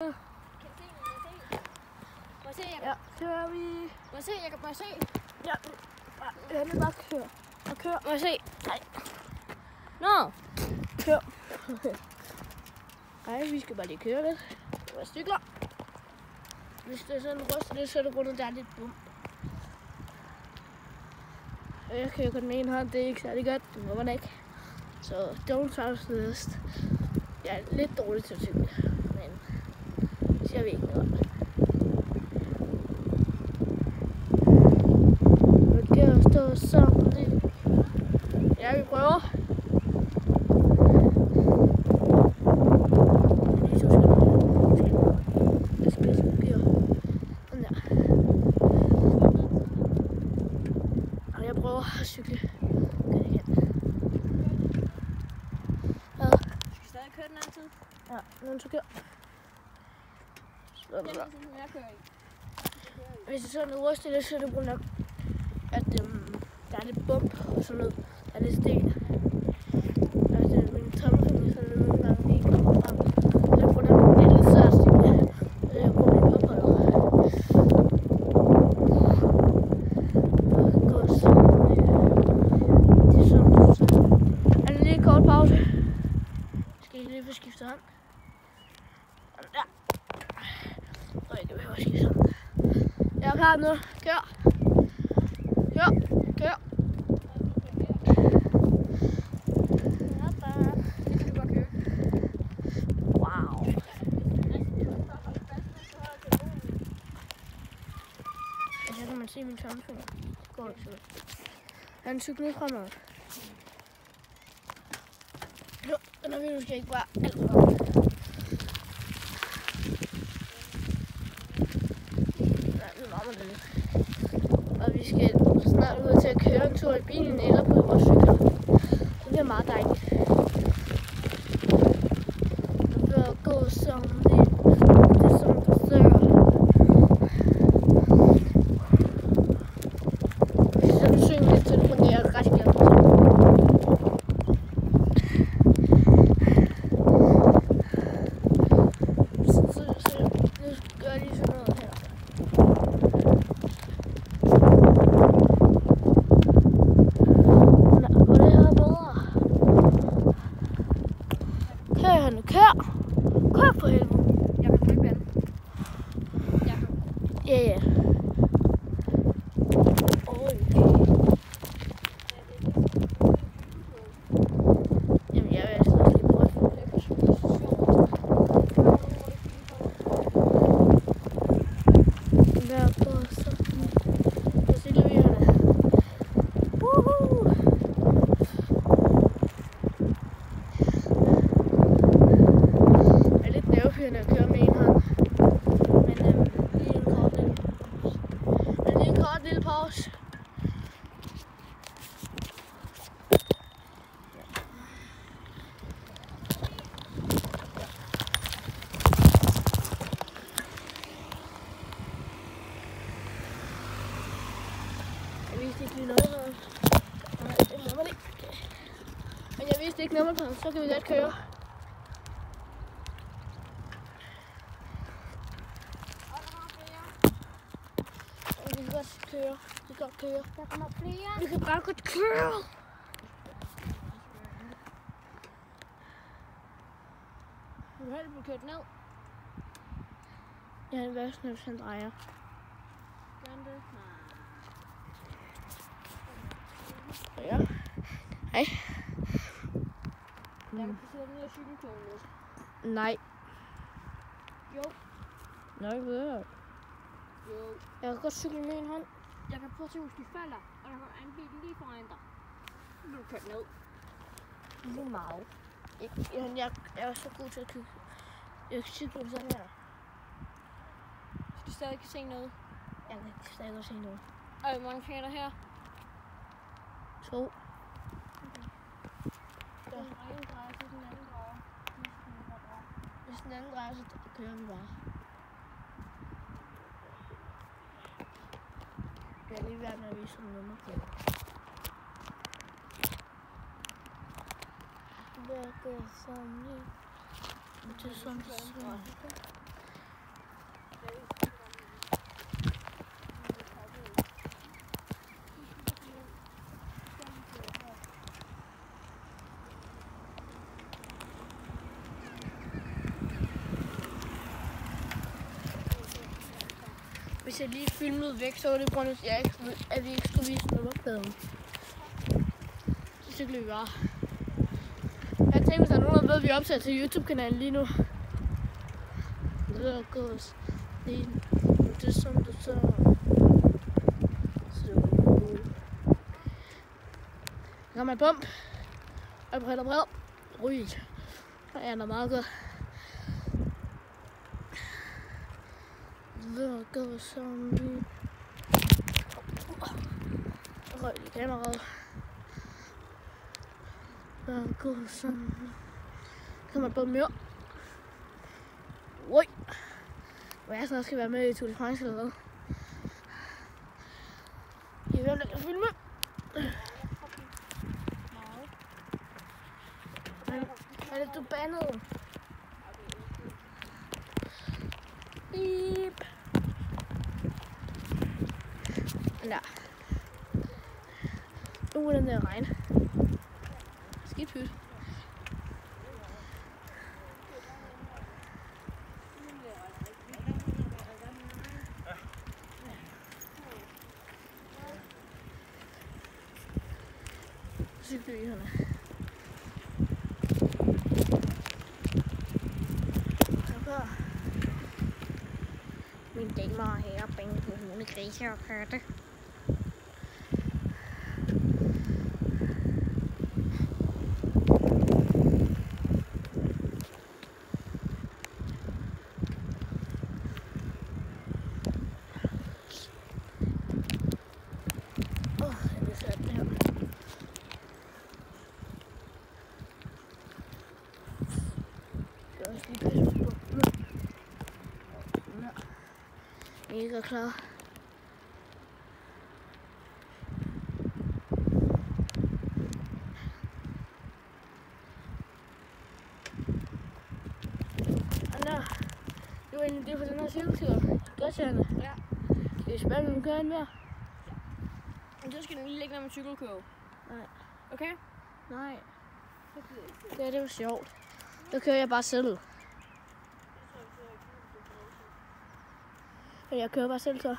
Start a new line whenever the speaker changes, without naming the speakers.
Ja, kører vi.
Må jeg se? Jeg kan bare se.
Ja, jeg vil bare køre. Og kør.
Må jeg se?
Nej.
Nå.
Kør. Nej, vi skal bare lige køre lidt. Det var cykler. Hvis det er sådan ryster lidt, så er det rundt, der er lidt bum. Jeg kører kun med en hånd, det er ikke særlig godt. Det må man ikke. Så don't trust this. Jeg er lidt dårlig til at cykle, men det siger vi ikke noget om. Nu kan jeg stå sammen lidt. Ja, vi prøver. Jeg prøver at cykle.
Skal vi stadig køre den anden tid?
Ja, nu så kører.
Den tid, som jeg kører i.
Hvis det sådan er rystet, så er det på nok, at der er lidt bump og sådan noget. Der er lidt sten. Altså, det er min tommelfinger, så er det nogle gange lige kommer frem. Det er på nok, det er lidt svært at cykle. Det er på mit ophold. Gå sådan. Det er sådan. Er det lige en kort pause? Skal I lige få skiftet hånd? Ja. Og jeg behøver at skifte hånd. Jeg er klar nu. Kør. Kør. Kør. Wow. Så kan man se min tommelfinger. Det går ikke så godt. Han cykler fremad. Jo, den her video skal ikke være alt for godt. Og vi skal snart ud til at køre en tur i bilen eller på vores cykler. Det bliver meget dejligt. Det bliver at gå som det som der søger. Hvis jeg sådan synger lidt til det, jeg er ret glad for. Så nu gør jeg lige sådan noget her. Kør! Kør for helvede!
Jeg kan ikke vende.
Ja. Jamen, jeg vil altså lige prøve. Der på sådan. Så cykler vi her. Woohoo! At køre med en hånd. Men lige en kort lille pause. Jeg vidste ikke lige noget. Nej, det må man ikke. Men jeg vidste ikke nummerpladen, så kan vi godt køre. Vi kan godt køre. Vi kan godt køre.
Der kommer flere.
Vi kan bare godt køre.
Du kan helst blive kørt ned.
Ja, hvad er hvis han drejer?
Gør han det? Nej.
Ja. Hej.
Jeg kan placere den ud af cykeltoget nu.
Nej.
Jo.
Nej, jeg ved det.
Jo.
Jeg kan godt cykle med en hånd.
Jeg kan prøve at se, hvis de falder, og der kommer en bil lige foran dig. Så bliver du kørt ned.
Det er meget. Jeg er så god til at kigge. Jeg kan cykle sådan her.
Så du stadig kan se noget.
Jeg kan stadig godt se noget.
Og hvor mange fingre er der her?
2.
Okay. Den ene drejer, så den anden drejer.
Hvis den anden drejer, så kører vi bare. Jeg er lige ved at vise nogle nummer på. Det går sådan lidt. Det er sådan, hvis jeg lige filmede væk, så var det på grund af, at vi ikke skulle vise nummerpladen. Så cyklede vi bare. Jeg tænkte, hvis der er nogen, der ved, at vi optager til YouTube-kanalen lige nu. Det er godt. Det er som det så. Jeg kommer bump. Og bred. Ryg. Og er noget meget godt. Det er godt som vi. Røg i kameraet. Det er godt som vi. Kommer bump mere. Ui. Hvad er sådan, skal være med i Tour de France eller hvad? Jeg vil have filme. Hvad er det, du bandede? Beep. Ja. Nu er den der regn. Skidt pyt. Cykelbyerne. Mine damer og herrer, bænken, hunde, grise og katte. Jeg vil sætte den her. Jeg skal også lige passe på. Mega klar. Anna, det var egentlig det for den her cykeltur. Græsjerne.
Ja.
Skal vi spørge, om vi kører en mere?
Men så skal den lige lægge der med cykelkurve.
Nej.
Okay?
Nej. Det var sjovt. Så kører jeg bare selv. Jeg kører bare selv så.